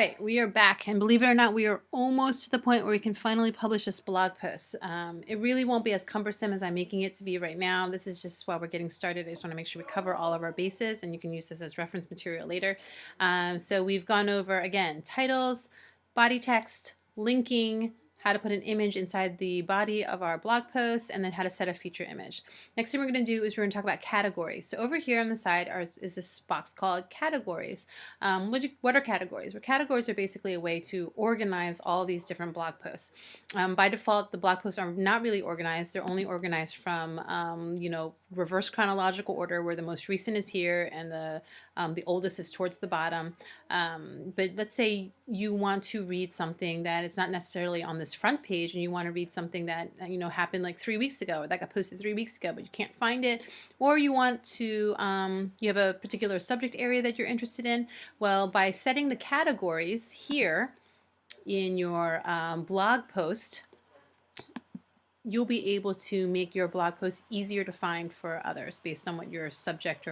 right, we are back, and believe it or not, we are almost to the point where we can finally publish this blog post. It really won't be as cumbersome as I'm making it to be right now. This is just while we're getting started. I just want to make sure we cover all of our bases, and you can use this as reference material later. So we've gone over, again, titles, body text, linking, how to put an image inside the body of our blog post, and then how to set a feature image. Next thing we're going to do is we're going to talk about categories. So over here on the side is this box called categories. What are categories? Well, categories are basically a way to organize all these different blog posts. By default, the blog posts are not really organized. They're only organized from, reverse chronological order, where the most recent is here and the oldest is towards the bottom. But let's say you want to read something that is not necessarily on this front page, and you want to read something that happened like 3 weeks ago, or that got posted 3 weeks ago, but you can't find it, or you want to you have a particular subject area that you're interested in. Well, by setting the categories here in your blog post, you'll be able to make your blog post easier to find for others based on what your subject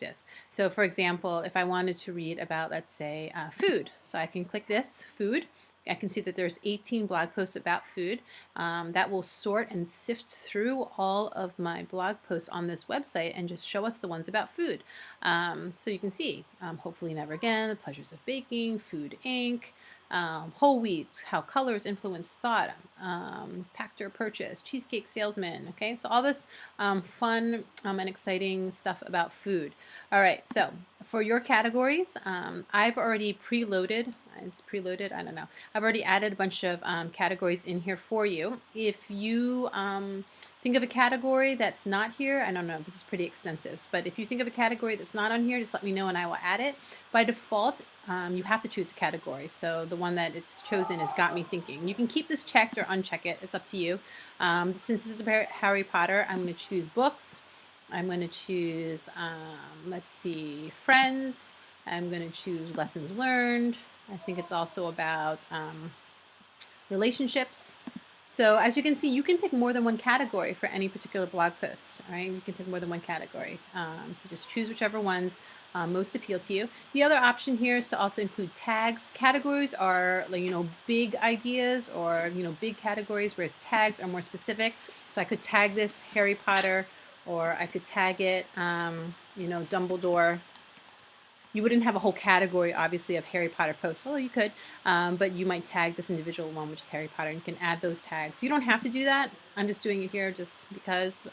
is. So for example, if I wanted to read about, let's say, food, so I can click this, food. I can see that there's 18 blog posts about food. That will sort and sift through all of my blog posts on this website and just show us the ones about food. So you can see, Hopefully Never Again, The Pleasures of Baking, Food Inc., Whole Wheat, How Colors Influence Thought, Packed or Purchase, Cheesecake Salesman. Okay, so all this fun and exciting stuff about food. All right, so for your categories, I've already preloaded. Is preloaded? I don't know. I've already added a bunch of categories in here for you. If you think of a category that's not here, I don't know, this is pretty extensive, but if you think of a category that's not on here, just let me know and I will add it. By default, you have to choose a category. So the one that it's chosen is Got Me Thinking. You can keep this checked or uncheck it. It's up to you. Since this is about Harry Potter, I'm going to choose books. I'm going to choose, let's see, friends. I'm going to choose lessons learned. I think it's also about relationships. So as you can see, you can pick more than one category for any particular blog post. All right, you can pick more than one category. So just choose whichever ones most appeal to you. The other option here is to also include tags. Categories are, big ideas or big categories, whereas tags are more specific. So I could tag this Harry Potter, or I could tag it, Dumbledore. You wouldn't have a whole category, obviously, of Harry Potter posts. Oh, you could, but you might tag this individual one, which is Harry Potter, and you can add those tags. You don't have to do that. I'm just doing it here just because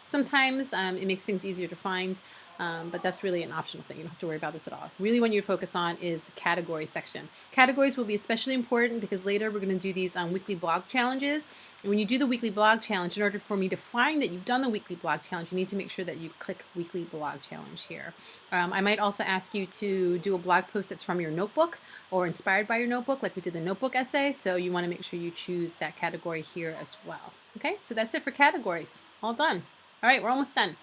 sometimes it makes things easier to find, but that's really an optional thing. You don't have to worry about this at all. Really, what you focus on is the category section. Categories will be especially important because later we're going to do these weekly blog challenges. And when you do the weekly blog challenge, in order for me to find that you've done the weekly blog challenge, you need to make sure that you click weekly blog challenge here. I might also ask you to do a blog post that's from your notebook or inspired by your notebook, like we did the notebook essay. So you want to make sure you choose that category here as well. Okay, so that's it for categories. All done. All right, we're almost done.